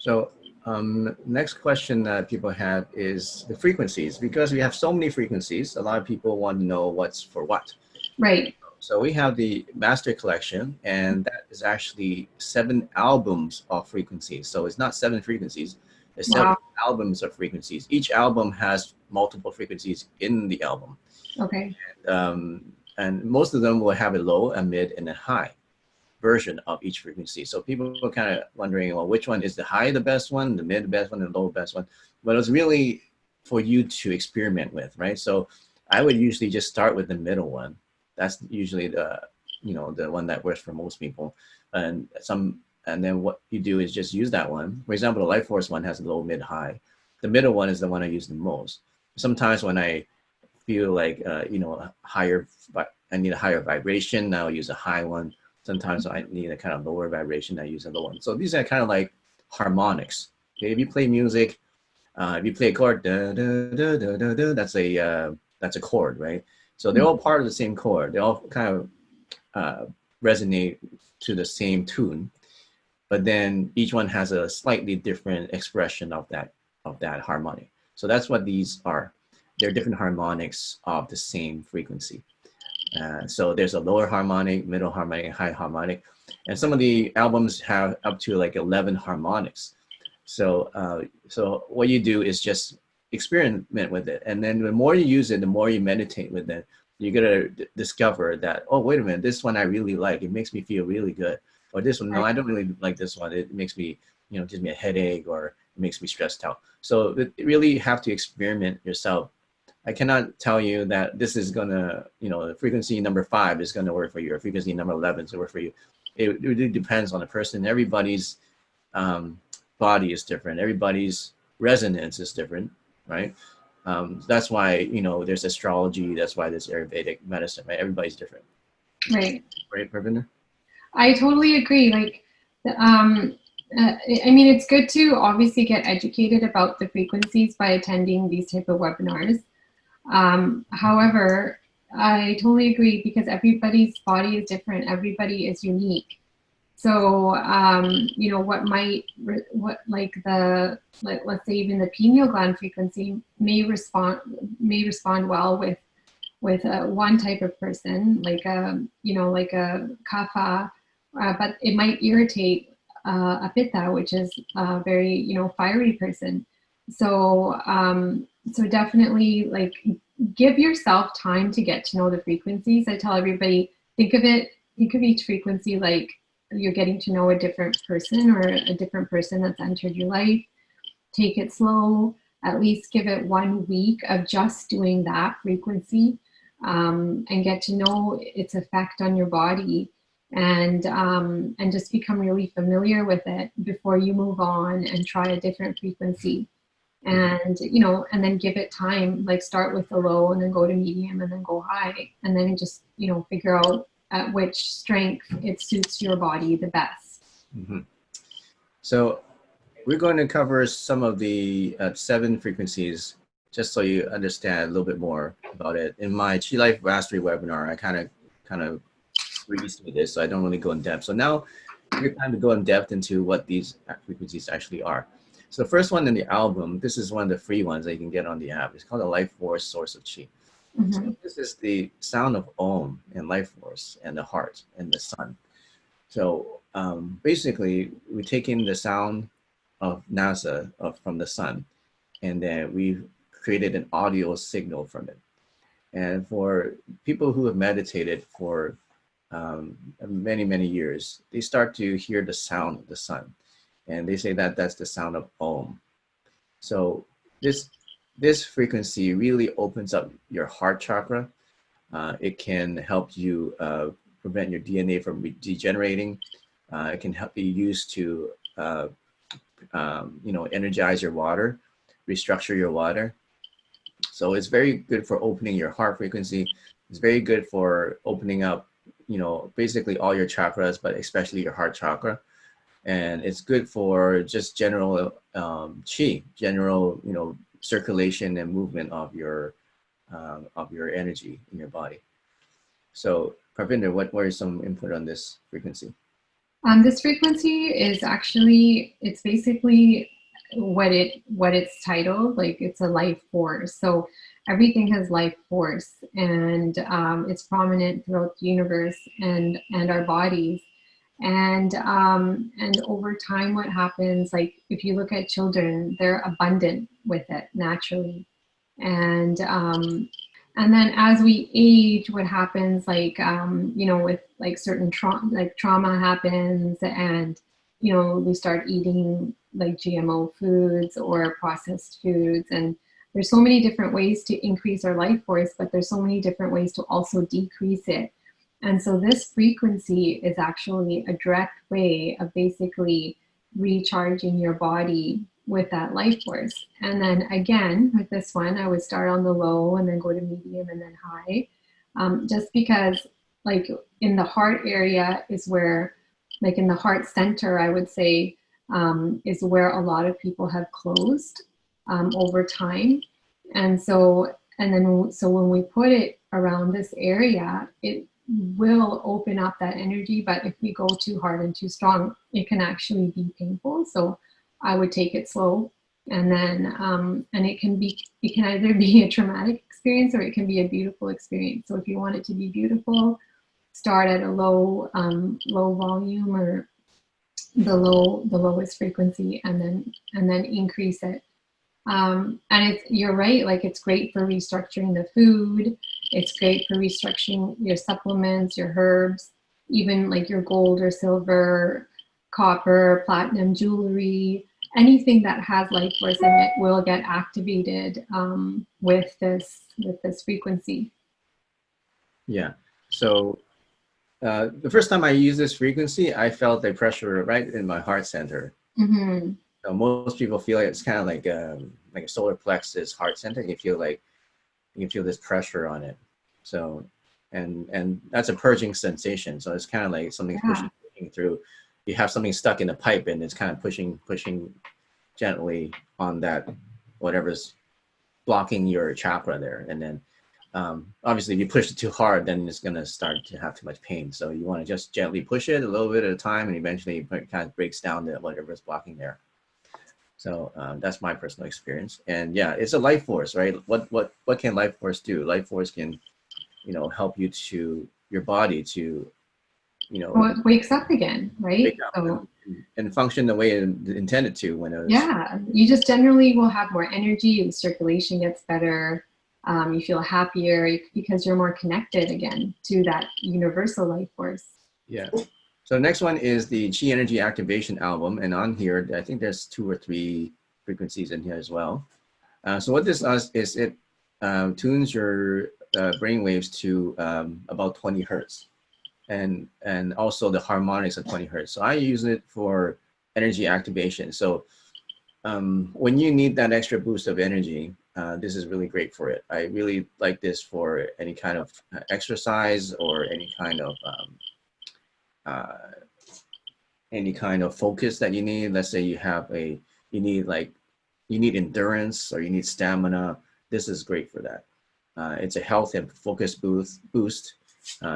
So next question that people have is the frequencies. Because we have so many frequencies, a lot of people want to know what's for what. Right. So we have the Master Collection, and that is actually 7 albums of frequencies. So it's not 7 frequencies, it's 7 Wow. albums of frequencies. Each album has multiple frequencies in the album. Okay. And most of them will have a low, a mid, and a high version of each frequency. So people are kind of wondering, well, which one is the high, the best one, the mid, the best one, and the low, best one? But it's really for you to experiment with, right? So I would usually just start with the middle one. That's usually the, the one that works for most people. And then what you do is just use that one. For example, the Life Force one has a low, mid, high. The middle one is the one I use the most. Sometimes when I feel like, higher, but I need a higher vibration, I'll use a high one. Sometimes I need a kind of lower vibration, I use a low one. So these are kind of like harmonics. Okay, if you play music, if you play a chord, da, da, da, da, da, da, that's a chord, right? So they're all part of the same chord. They all kind of resonate to the same tune, but then each one has a slightly different expression of that harmonic. So that's what these are. They're different harmonics of the same frequency. So there's a lower harmonic, middle harmonic, high harmonic, and some of the albums have up to like 11 harmonics. So so what you do is just experiment with it, and then the more you use it, the more you meditate with it, you're gonna discover that, oh, wait a minute, this one I really like. It makes me feel really good. Or this one, no, I don't really like this one. It makes me, gives me a headache, or it makes me stressed out. So you really have to experiment yourself. I cannot tell you that this is gonna, the frequency number 5 is gonna work for you, or frequency number 11 is gonna work for you. It really depends on the person. Everybody's body is different. Everybody's resonance is different, right? That's why, there's astrology. That's why there's Ayurvedic medicine, right? Everybody's different. Right. Right, Pravinder? I totally agree. Like, I mean, it's good to obviously get educated about the frequencies by attending these type of webinars. However, I totally agree, because everybody's body is different. Everybody is unique. So, let's say even the pineal gland frequency may respond well with one type of person, like a kapha, but it might irritate a pitta, which is a very, fiery person. So, so definitely, like, give yourself time to get to know the frequencies. I tell everybody, think of each frequency like you're getting to know a different person, or a different person that's entered your life. Take it slow. At least give it 1 week of just doing that frequency, and get to know its effect on your body, and just become really familiar with it before you move on and try a different frequency. And and then give it time, like start with the low and then go to medium and then go high, and then just figure out at which strength it suits your body the best. Mm-hmm. So we're going to cover some of the 7 frequencies, just so you understand a little bit more about it. In my Chi Life Mastery webinar, I kind of breezed through this, so I don't really go in depth. So now we're time to go in depth into what these frequencies actually are. So the first one in the album, this is one of the free ones that you can get on the app. It's called the Life Force Source of Chi. Mm-hmm. So this is the sound of Om and Life Force and the heart and the sun. So basically, we take in the sound of NASA from the sun, and then we've created an audio signal from it. And for people who have meditated for many, many years, they start to hear the sound of the sun. And they say that that's the sound of Om. So this frequency really opens up your heart chakra. It can help you prevent your DNA from degenerating. It can help you use to energize your water, restructure your water. So it's very good for opening your heart frequency. It's very good for opening up, basically all your chakras, but especially your heart chakra. And it's good for just general chi, general, circulation and movement of your energy in your body. So, Parvinder, what were some input on this frequency? This frequency is actually, it's basically what it's titled, like it's a life force. So everything has life force, and it's prominent throughout the universe and our bodies. And over time, what happens, like if you look at children, they're abundant with it naturally. And then as we age, what happens, like you know, with like certain trauma happens, and you know, we start eating like GMO foods or processed foods, and there's so many different ways to increase our life force, but there's so many different ways to also decrease it. And so this frequency is actually a direct way of basically recharging your body with that life force. And then again, with this one, I would start on the low and then go to medium and then high. Just because like in the heart area is where, like in the heart center, I would say, is where a lot of people have closed over time. And so, so when we put it around this area, it will open up that energy. But if we go too hard and too strong, it can actually be painful. So I would take it slow, and then and it can either be a traumatic experience or it can be a beautiful experience. So if you want it to be beautiful, start at a low volume, or the lowest frequency, and then increase it. And you're right, like it's great for restructuring the food. It's great for restructuring your supplements, your herbs, even like your gold or silver, copper, platinum jewelry. Anything that has life force in it will get activated with this frequency. Yeah. So the first time I used this frequency, I felt the pressure right in my heart center. Mm-hmm. So most people feel like it's kind of like a solar plexus heart center. You can feel this pressure on it. So, and that's a purging sensation. So it's kind of like something's pushing through. You have something stuck in a pipe, and it's kind of pushing gently on that whatever's blocking your chakra there. And then obviously if you push it too hard, then it's going to start to have too much pain. So you want to just gently push it a little bit at a time, and eventually it kind of breaks down to whatever's blocking there. So that's my personal experience. And yeah, it's a life force, right? What can life force do? Life force can, help your body to, Well, it wakes up again, right? wake up So and function the way it intended to when it was. yeah, you just generally will have more energy, the circulation gets better, you feel happier because you're more connected again to that universal life force. Yeah. So the next one is the Chi Energy Activation album, and on here I think there's 2 or 3 frequencies in here as well. So what this does is it tunes your brain waves to about 20 hertz, and also the harmonics of 20 hertz. So I use it for energy activation. So when you need that extra boost of energy, this is really great for it. I really like this for any kind of exercise or any kind of focus that you need. Let's say you need endurance or you need stamina. This is great for that. It's a health and focus boost.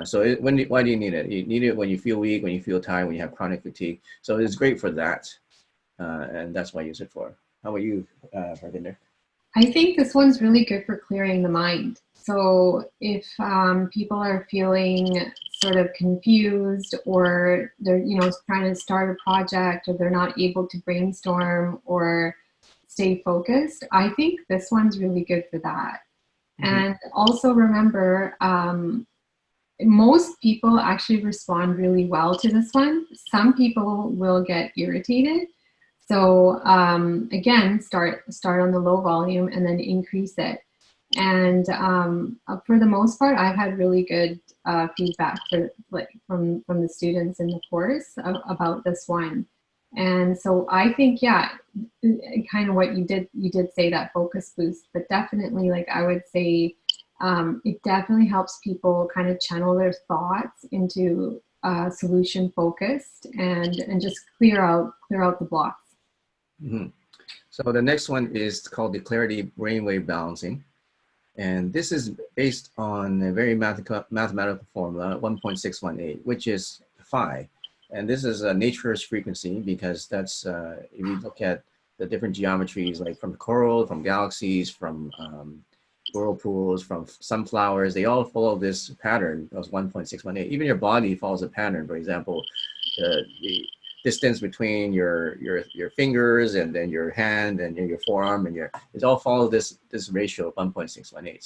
So why do you need it? You need it when you feel weak, when you feel tired, when you have chronic fatigue. So it's great for that. And that's what I use it for. How about you, Harvinder? I think this one's really good for clearing the mind. So if people are feeling sort of confused, or they're trying to start a project, or they're not able to brainstorm or stay focused, I think this one's really good for that. Mm-hmm. And also remember, most people actually respond really well to this one. Some people will get irritated. So again, start on the low volume and then increase it. And for the most part, I've had really good feedback from the students in the course about this one. And so I think, yeah, kind of what you did say, that focus boost, but definitely, like I would say, it definitely helps people kind of channel their thoughts into solution focused and just clear out the blocks. Mm-hmm. So the next one is called the Clarity Brainwave Balancing. And this is based on a very mathematical formula, 1.618, which is phi. And this is a nature's frequency, because that's, if you look at the different geometries, like from coral, from galaxies, from whirlpools, from sunflowers, they all follow this pattern of 1.618. Even your body follows a pattern. For example, the distance between your fingers and then your hand and your forearm and it all follows this ratio of 1.618.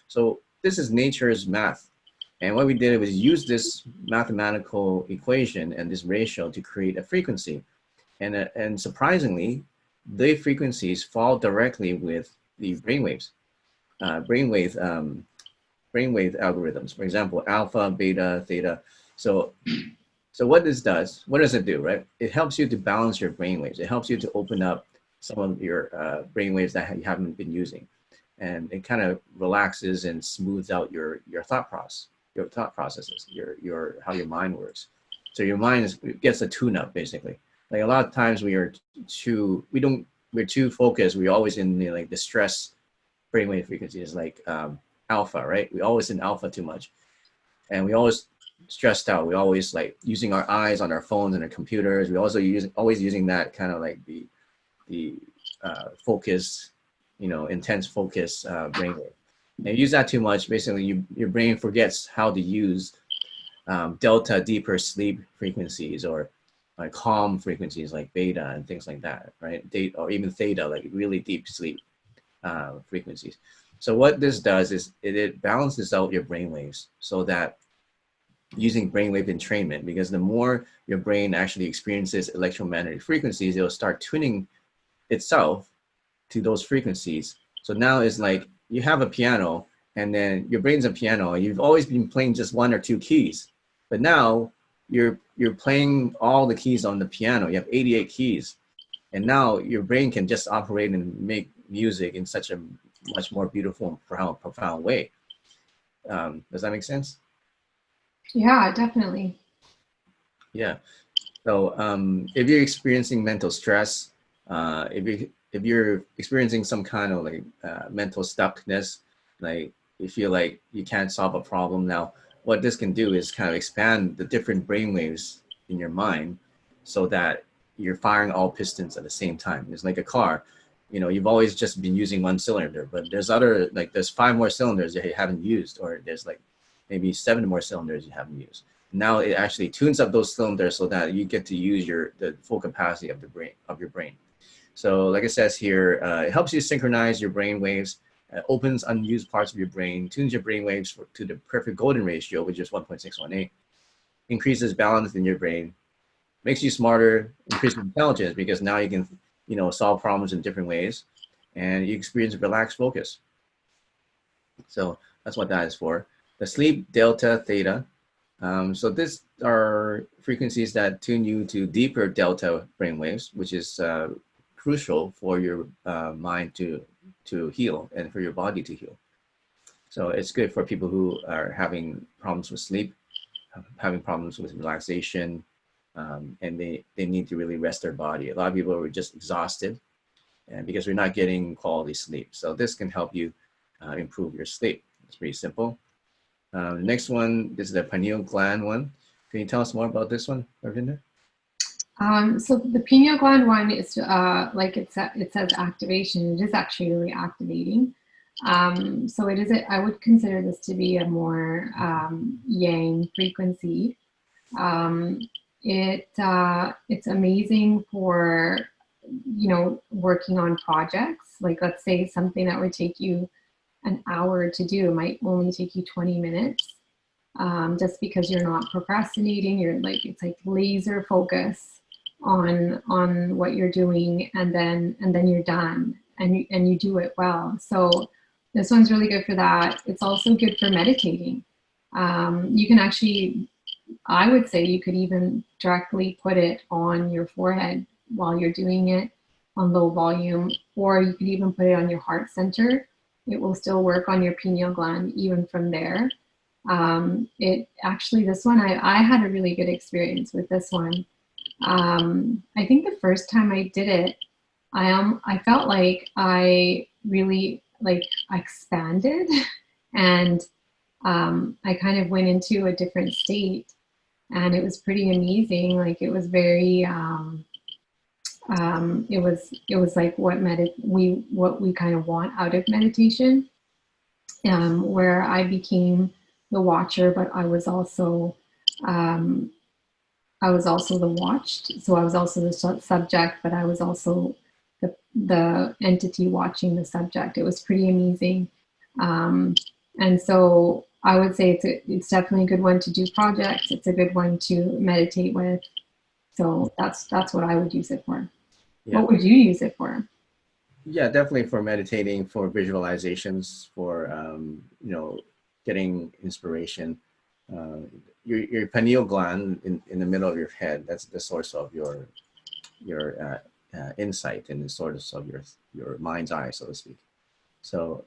So this is nature's math. And what we did was use this mathematical equation and this ratio to create a frequency. And surprisingly, the frequencies fall directly with the brainwaves, brainwave algorithms. For example, alpha, beta, theta. So what this does, what does it do, right? It helps you to balance your brainwaves. It helps you to open up some of your brainwaves that you haven't been using. And it kind of relaxes and smooths out your thought processes, your how your mind works. So your mind gets a tune-up, basically. Like a lot of times we're too focused. We're always in the stress brainwave frequencies, like alpha, right? We always in alpha too much, and we always stressed out. We always like using our eyes on our phones and our computers. We also always using that kind of like the focus, intense focus brainwave. And you use that too much, basically your brain forgets how to use delta, deeper sleep frequencies, or like calm frequencies like beta and things like that, right? Or even theta, like really deep sleep frequencies. So what this does is it balances out your brain waves, so that using brainwave entrainment, because the more your brain actually experiences electromagnetic frequencies, it'll start tuning itself to those frequencies. So now it's like you have a piano, and then your brain's a piano, and you've always been playing just one or two keys, but now you're playing all the keys on the piano. You have 88 keys, and now your brain can just operate and make music in such a much more beautiful and profound way. Does that make sense? Yeah, definitely. Yeah. So if you're experiencing mental stress, if you're experiencing some kind of like mental stuckness, like you feel like you can't solve a problem now, what this can do is kind of expand the different brainwaves in your mind, so that you're firing all pistons at the same time. It's like a car. You've always just been using one cylinder, but there's 5 more cylinders that you haven't used, or there's like maybe 7 more cylinders you haven't used. Now it actually tunes up those cylinders so that you get to use the full capacity of your brain. So like it says here, it helps you synchronize your brain waves, opens unused parts of your brain, tunes your brain waves to the perfect golden ratio, which is 1.618, increases balance in your brain, makes you smarter, increases intelligence, because now you can solve problems in different ways, and you experience relaxed focus. So that's what that is for. The sleep, delta, theta. So these are frequencies that tune you to deeper delta brainwaves, which is crucial for your mind to heal and for your body to heal. So it's good for people who are having problems with sleep, having problems with relaxation, and they need to really rest their body. A lot of people are just exhausted, and because we're not getting quality sleep. So this can help you improve your sleep. It's pretty simple. Next one, this is the pineal gland one. Can you tell us more about this one, Ravinder? So the pineal gland one is like it says activation. It is actually really activating. So it is. I would consider this to be a more yang frequency. It's amazing for working on projects. Like let's say something that would take you an hour to do might only take you 20 minutes. Just because you're not procrastinating, it's like laser focus on what you're doing, and then you're done, and you do it well. So this one's really good for that. It's also good for meditating. You can actually, I would say you could even directly put it on your forehead while you're doing it on low volume, or you could even put it on your heart center. It will still work on your pineal gland even from there. This one, I had a really good experience with this one. I think the first time I did it, I felt like I really expanded, and I kind of went into a different state. and it was pretty amazing. Like it was very, it was like what we kind of want out of meditation, where I became the watcher, but um, I was also the watched. So I was also the subject, but I was also the entity watching the subject. It was pretty amazing. Um, and so I would say it's definitely a good one to do projects. It's a good one to meditate with. So that's what I would use it for. Yeah. What would you use it for? Yeah, definitely for meditating, for visualizations, for you know, getting inspiration. Uh, your pineal gland in the middle of your head, that's the source of your insight and the source of your mind's eye, so to speak. So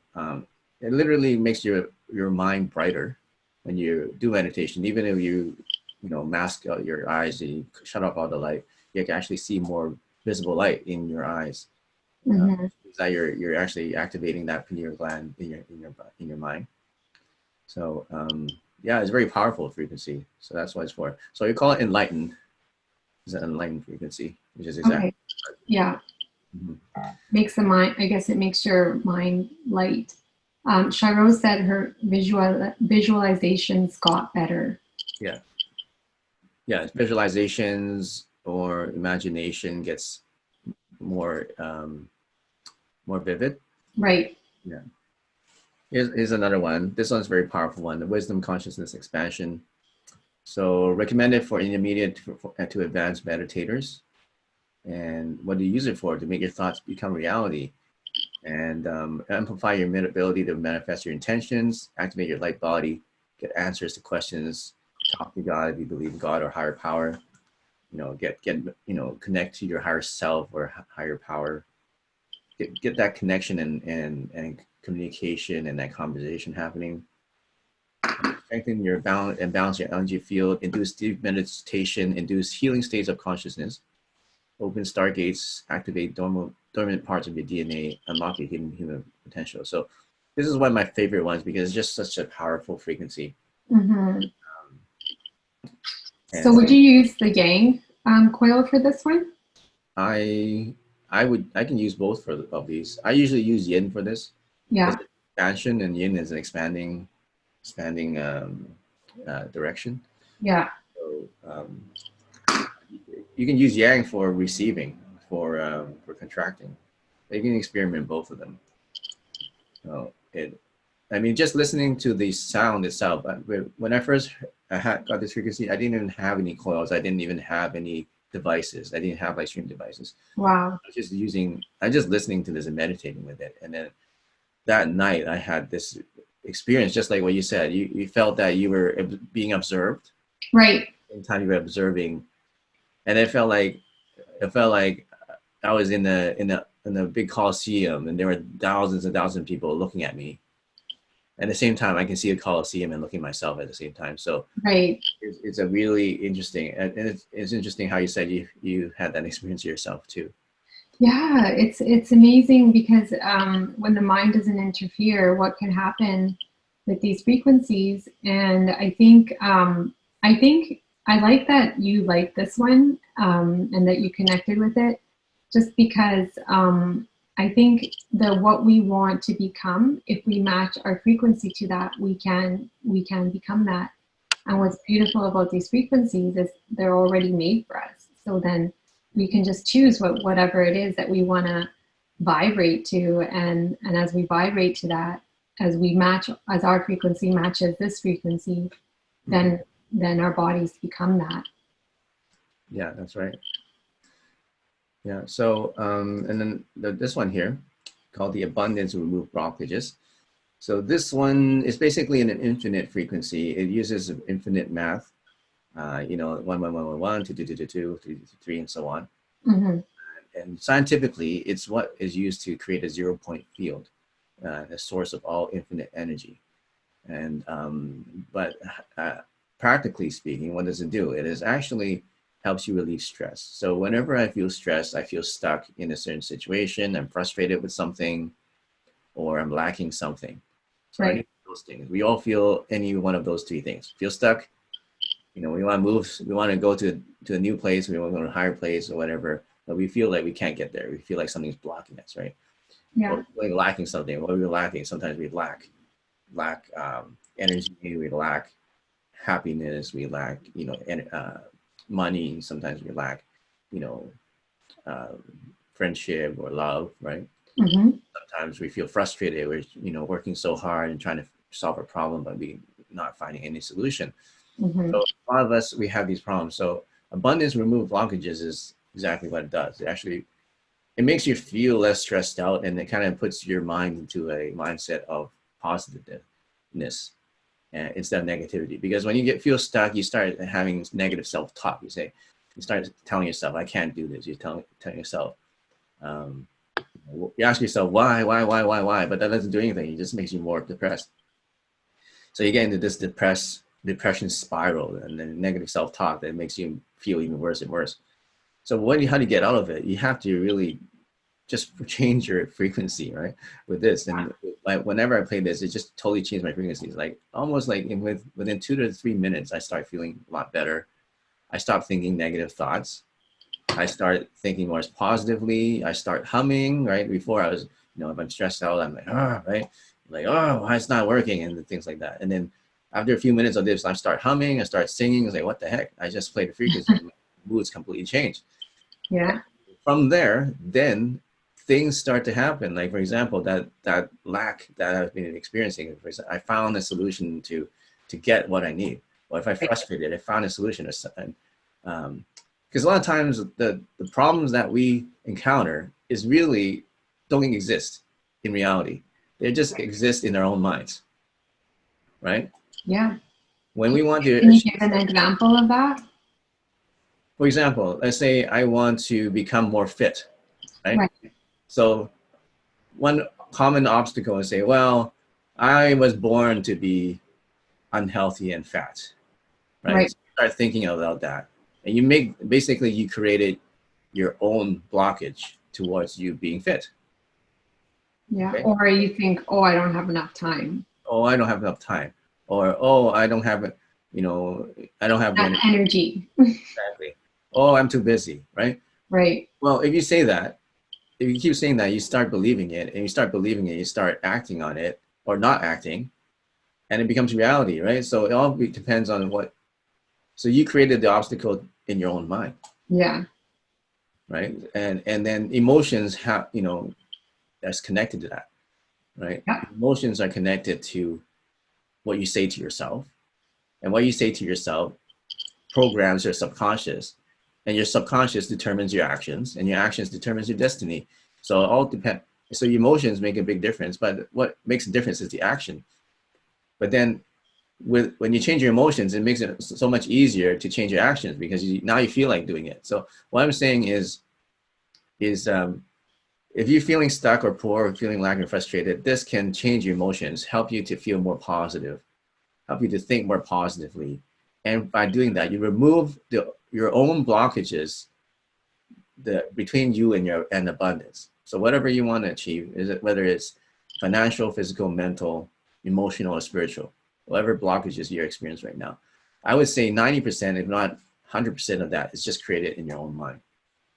it literally makes your mind brighter when you do meditation. Even if you know, mask out your eyes, you shut off all the light, you can actually see more visible light in your eyes. Mm-hmm. That you're actually activating that pineal gland in your mind. So yeah, it's a very powerful frequency. So that's what it's for. So you call it enlightened. It's an enlightened frequency, which is exactly. Okay. Yeah. Makes the mind. I guess it makes your mind light. Shiro said her visualizations got better. Yeah, yeah. Visualizations or imagination gets more more vivid. Right. Yeah. Here's another one. This one's a very powerful one. The wisdom consciousness expansion. So recommended for intermediate to advanced meditators. And what do you use it for? To make your thoughts become reality and amplify your ability to manifest your intentions, activate your light body, get answers to questions, talk to God if you believe in God or higher power. You know, get you know, connect to your higher self or higher power. Get that connection and communication and that conversation happening. Strengthen your balance your energy field, induce deep meditation, induce healing states of consciousness, open stargates, activate dormant parts of your DNA, unlock your hidden human potential. So this is one of my favorite ones because it's just such a powerful frequency. Mm-hmm. So And would you use the Yang coil for this one? I can use both of these. I usually use Yin for this. Yeah. It's expansion, and Yin is an expanding direction. Yeah. So you can use Yang for receiving, for contracting. You can experiment both of them. So I mean, just listening to the sound itself. When I first got this frequency, I didn't even have any coils. I didn't even have any devices. I didn't have like stream devices. Wow. I just listening to this and meditating with it. And then that night I had this experience, just like what you said. You felt that you were being observed. Right. In time you were observing, and it felt like I was in the big coliseum, and there were thousands and thousands of people looking at me. At the same time, I can see a coliseum and looking at myself at the same time. So right. It's a really interesting, and it's interesting how you said you had that experience yourself too. Yeah, it's amazing because when the mind doesn't interfere, what can happen with these frequencies? And I think I like that you like this one and that you connected with it, just because I think what we want to become, if we match our frequency to that, we can become that. And what's beautiful about these frequencies is they're already made for us. So then we can just choose whatever it is that we want to vibrate to, and as we vibrate to that, as our frequency matches this frequency, then our bodies become that. Yeah, that's right. Yeah. So and then this one here, called the abundance remove blockages. So this one is basically an infinite frequency. It uses infinite math. You know, 1 1 1 1 1 2 2 2 2 2 3 3 and so on. Mm-hmm. And scientifically, it's what is used to create a 0-point field, the source of all infinite energy. And but practically speaking, what does it do? It is actually helps you relieve stress. So whenever I feel stressed, I feel stuck in a certain situation, I'm frustrated with something, or I'm lacking something. So Right. any of those things, we all feel any one of those three things. Feel stuck, You know, we want to move, we want to go to a new place, we want to go to a higher place or whatever, but we feel like we can't get there. We feel like something's blocking us, right? Yeah. Or we're lacking something. What are we lacking? Sometimes we lack energy, we lack happiness, we lack, you know, money. Sometimes we lack, you know, friendship or love, right? Mm-hmm. Sometimes we feel frustrated. We're, you know, working so hard and trying to solve a problem, but we not finding any solution. Mm-hmm. So a lot of us, we have these problems. So abundance remove blockages is exactly what it does. It actually, it makes you feel less stressed out, and it kind of puts your mind into a mindset of positiveness instead of negativity. Because when you feel stuck, you start having negative self-talk. You start telling yourself, I can't do this. You're telling yourself, you ask yourself, why? But that doesn't do anything. It just makes you more depressed. So you get into this depression spiral and then negative self-talk that makes you feel even worse and worse. So how do you get out of it? You have to really just change your frequency, right? With this, and like whenever I play this, it just totally changed my frequencies. Like almost like within 2 to 3 minutes, I start feeling a lot better. I stop thinking negative thoughts. I start thinking more positively. I start humming, right? Before I was, you know, if I'm stressed out, I'm like, right? Like, oh, why it's not working, and things like that. And then after a few minutes of this, I start humming, I start singing. It's like, what the heck? I just played the frequency, and my mood's completely changed. Yeah. From there, then things start to happen. Like, for example, that lack that I've been experiencing, I found a solution to get what I need. Or if I'm frustrated, I found a solution or something. Because a lot of times the problems that we encounter is really don't exist in reality. They just exist in our own minds, right? Yeah. When we want to Can you give an example of that? For example, let's say I want to become more fit, right? Right. So one common obstacle is say, well, I was born to be unhealthy and fat, right? Right. So you start thinking about that. And you created your own blockage towards you being fit. Yeah. Okay? Or you think, oh, I don't have enough time. Oh, I don't have enough time. Or, oh, I don't have, you know, I don't have the That energy. Exactly. Oh, I'm too busy, right? Right. Well, if you say that, if you keep saying that, you start believing it, and you start believing it, you start acting on it or not acting, and it becomes reality, right? So it all depends on what. So you created the obstacle in your own mind, Yeah. right? And then emotions have, you know, that's connected to that, right? Yeah. Emotions are connected to what you say to yourself, and what you say to yourself programs your subconscious, and your subconscious determines your actions, and your actions determines your destiny. So it all depends. So your emotions make a big difference, but what makes a difference is the action. But then when you change your emotions, it makes it so much easier to change your actions because now you feel like doing it. So what I'm saying is if you're feeling stuck or poor or feeling lack and frustrated, this can change your emotions, help you to feel more positive, help you to think more positively. And by doing that, you remove your own blockages between you and abundance. So whatever you want to achieve, whether it's financial, physical, mental, emotional, or spiritual, whatever blockages you're experiencing right now, I would say 90%, if not 100% of that is just created in your own mind.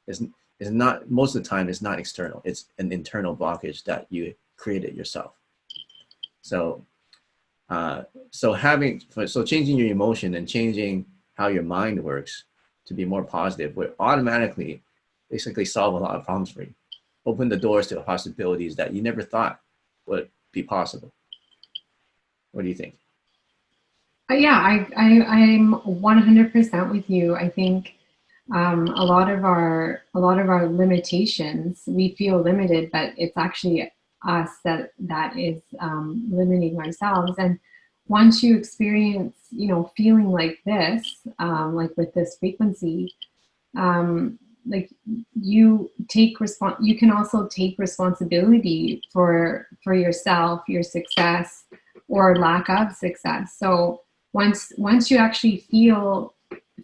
It's not, most of the time, it's not external. It's an internal blockage that you created yourself. So so changing your emotion and changing how your mind works to be more positive would automatically basically solve a lot of problems for you. Open the doors to possibilities that you never thought would be possible. What do you think? Yeah, I'm 100% with you. I think a lot of our limitations, we feel limited, but it's actually us that is limiting ourselves. And once you experience, you know, feeling like this, like with this frequency, like you can also take responsibility for yourself, your success or lack of success. So once you actually feel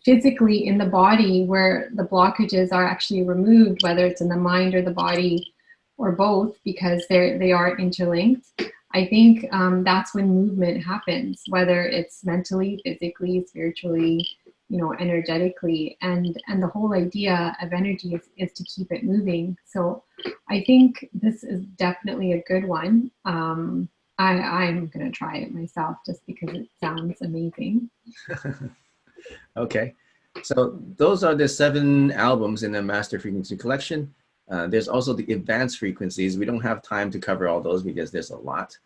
physically in the body where the blockages are actually removed, whether it's in the mind or the body or both, because they are interlinked, I think that's when movement happens, whether it's mentally, physically, spiritually, you know, energetically, and the whole idea of energy is to keep it moving. So I think this is definitely a good one. I'm gonna try it myself just because it sounds amazing. Okay, so those are the 7 albums in the Master Frequency Collection. There's also the advanced frequencies. We don't have time to cover all those because there's a lot.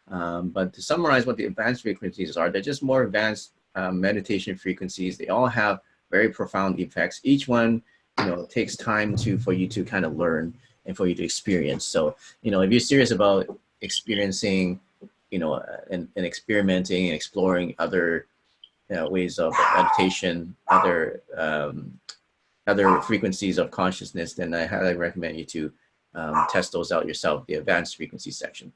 But to summarize what the advanced frequencies are, they're just more advanced meditation frequencies. They all have very profound effects. Each one, you know, takes time for you to kind of learn and for you to experience. So, you know, if you're serious about experiencing, you know, and experimenting and exploring other ways of meditation, other frequencies of consciousness, then I highly recommend you to test those out yourself, the advanced frequency section.